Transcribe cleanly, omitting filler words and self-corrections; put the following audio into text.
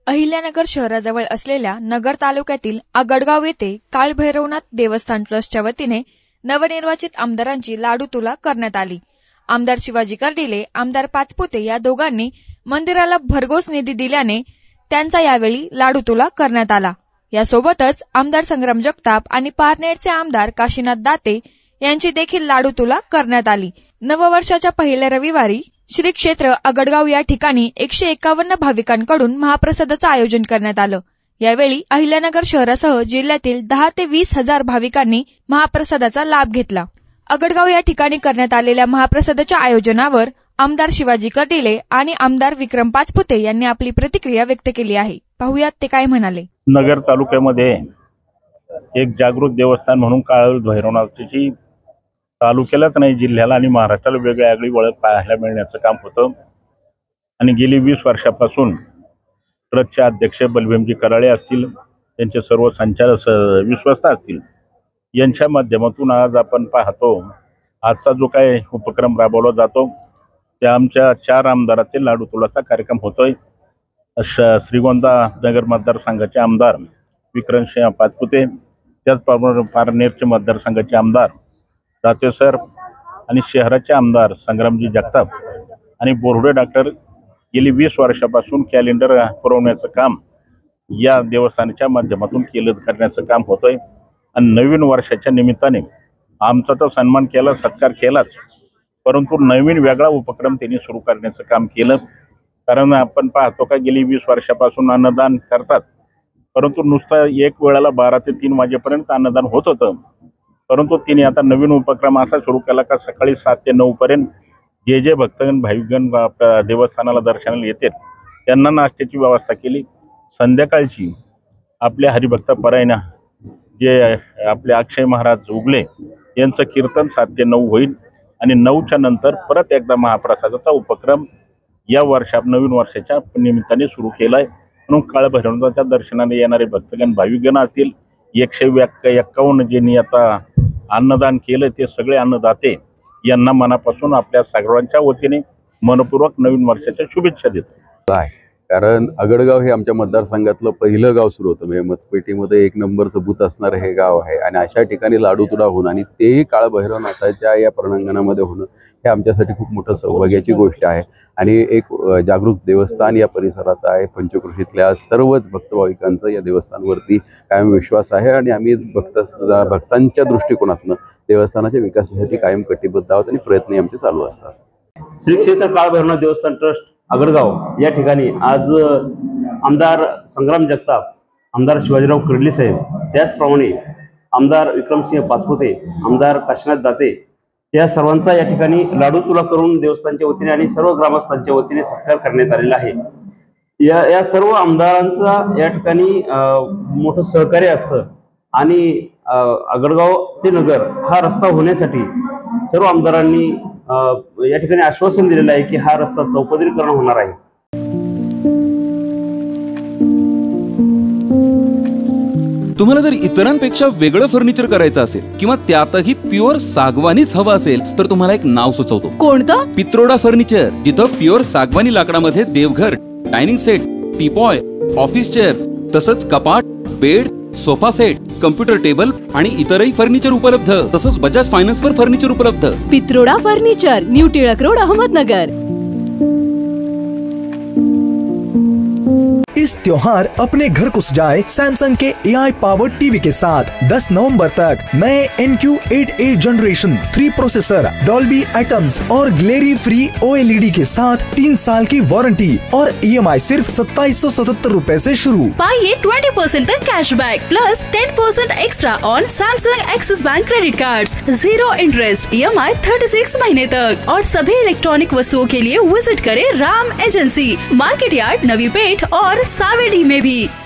अहिल्यानगर शहराजवळ असलेल्या नगर तालुक्यातील आगडगाव येथे काळभैरवनाथ देवस्थान ट्रस्टच्या वतीने नवनिर्वाचित आमदारांची लाडूतुला करण्यात आली। आमदार शिवाजी कर्डिले, आमदार पाचपुते या दोघांनी मंदिराला भरघोस निधी दिल्याने त्यांचा यावेळी लाडूतुला करण्यात आला। यासोबतच आमदार संग्राम जगताप आणि पारनेरचे आमदार काशीनाथ दाते यांची देखील लाडूतुला करण्यात आली। नववर्षाच्या पहिल्या रविवारी श्री क्षेत्र आगडगाव या ठिकाणी 151 भाविकांकडून महाप्रसादाचं आयोजन करण्यात आलं। यावेळी अहिल्यानगर शहरासह जिल्ह्यातील 10 ते 20 हजार भाविकांनी महाप्रसादाचा लाभ घेतला। आगडगाव या ठिकाणी करण्यात आलेल्या महाप्रसादाच्या आयोजनावर आमदार शिवाजी कर्डिले आणि आमदार विक्रम पाचपुते यांनी आपली प्रतिक्रिया व्यक्त केली आहे। पाहुयात ते काय म्हणाले। नगर तालुक्यामध्ये एक जागृत देवस्थान म्हणून काळभैरवनाथची तालुक्यालाच नाही जिल्ह्याला आणि महाराष्ट्राला वेगळी ओळख पाहायला मिळण्याचं काम होतं आणि गेली 20 वर्षापासून ट्रस्टचे अध्यक्ष बलभीमजी कराळे असतील, त्यांचे सर्व संचालक विश्वस्त असतील, यांच्या माध्यमातून आज आपण पाहतो आजचा जो काही उपक्रम राबवला जातो त्या आमच्या 4 आमदाराचे लाडूतुलाचा कार्यक्रम होतोय। श्रीगोंदा नगर मतदारसंघाचे आमदार विक्रमसिंह पाचपुते, त्याचप्रमाणे पारनेरचे मतदारसंघाचे आमदार दाते सर आणि शहराचे आमदार संग्रामजी जगताप आणि बोर्डे डॉक्टर गेली 20 वर्षापासून कॅलेंडर पुरवण्याचं काम या देवस्थानाच्या माध्यमातून करण्याचं काम होतंय। आणि नवीन वर्षाच्या निमित्ताने आमचा तर सन्मान केला, सत्कार केलाच, परंतु नवीन वेगळा उपक्रम त्यांनी सुरू करण्याचं काम केलं। कारण आपण पाहतो का गेली 20 वर्षापासून अन्नदान करतात, परंतु नुसतं एक वेळेला 12 ते 3 वाजेपर्यंत अन्नदान होत होतं, परंतु तिने आता नवीन उपक्रम असा सुरू केला का सकाळी 7 ते 9 पर्यंत जे भक्तगण भाविकगण देवस्थानाला दर्शनाला येतात त्यांना नाश्त्याची व्यवस्था केली। संध्याकाळची आपल्या हरिभक्त परायणा जे आपले अक्षय महाराज उगले यांचं कीर्तन 7 ते 9 होईल आणि 9च्या नंतर परत एकदा महाप्रसादाचा उपक्रम या नवीन वर्षाच्या निमित्ताने सुरू केलाय। म्हणून काळभैरवनाथाच्या दर्शनाला येणारे भक्तगण भाविकगण असतील 151 ज्यांनी आता अन्नदान केलं ते सगळे अन्नदाते यांना मनापासून आपल्या सर्वांच्या वतीने मनपूर्वक नवीन वर्षाच्या शुभेच्छा देतो। कारण आगडगाव हे आमच्या मतदारसंघातलं पहिलं गाव सुरू होतं, म्हणजे मतपेटीमध्ये 1 नंबरचं बूथ असणारं हे गाव आहे आणि अशा ठिकाणी लाडूतुला होणं आणि तेही काळभैरवनाथाच्या या प्रणांगणामध्ये होणं हे आमच्यासाठी खूप मोठं सौभाग्याची गोष्ट आहे। आणि एक जागृत देवस्थान या परिसराचं आहे। पंचक्रोशीतल्या सर्वच भक्तभाविकांचं या देवस्थानावरती कायम विश्वास आहे आणि आम्ही भक्तांच्या दृष्टिकोनातून देवस्थानाच्या विकासासाठी कायम कटिबद्ध आहोत आणि प्रयत्न आमचे चालू असतात। श्री क्षेत्र काळभैरवनाथ देवस्थान ट्रस्ट आगडगाव या ठिकाणी आज आमदार संग्राम जगताप, आमदार शिवाजीराव कर्डिले साहेब, त्याचप्रमाणे आमदार विक्रमसिंह पाचपुते, आमदार काशीनाथ दाते या सर्वांचा या ठिकाणी लाडूतुला करून देवस्थानच्या वतीने आणि सर्व ग्रामस्थांच्या वतीने सत्कार करण्यात आलेला आहे। या सर्व आमदारांचा या ठिकाणी मोठं सहकार्य असतं आणि आगडगाव ते नगर हा रस्ता होण्यासाठी सर्व आमदारांनी या ठिकाणी आश्वासन दिलेलं आहे की हा रस्ता चौपदरीकरण होणार आहे। तुम्हाला जर इतरांपेक्षा वेगळं फर्निचर करायचं असेल किंवा त्यातही प्युअर सागवानीच हवं असेल तर तुम्हाला एक नाव सुचवतो। कोणतं? पित्रोडा फर्निचर, जिथं प्युअर सागवानी लाकडामध्ये देवघर, dining set, teapoy, office chair, तसंच कपाट, bed, sofa set, computer table आणि इतरही फर्निचर उपलब्ध, तसंच बजाज फायनान्सवर फर्निचर उपलब्ध। Pitroda furniture, new Tilak road, Ahmednagar. इस त्योहार अपने घर को सजाए सैमसंग के AI पावर्ड टीवी के साथ। 10 नवंबर तक नए NQ8A generation 3 processor, Dolby Atmos और ग्लेरी फ्री OLED के साथ 3 साल की वारंटी और EMI सिर्फ 2777 रुपए से शुरू। पाइए 20% तक cashback plus 10% extra on Samsung axis bank credit cards, 0 interest, EMI 36 महीने तक। और सभी इलेक्ट्रॉनिक वस्तुओं के लिए विजिट करें Ram agency, market yard, Navi Peth और सावेडी में भी।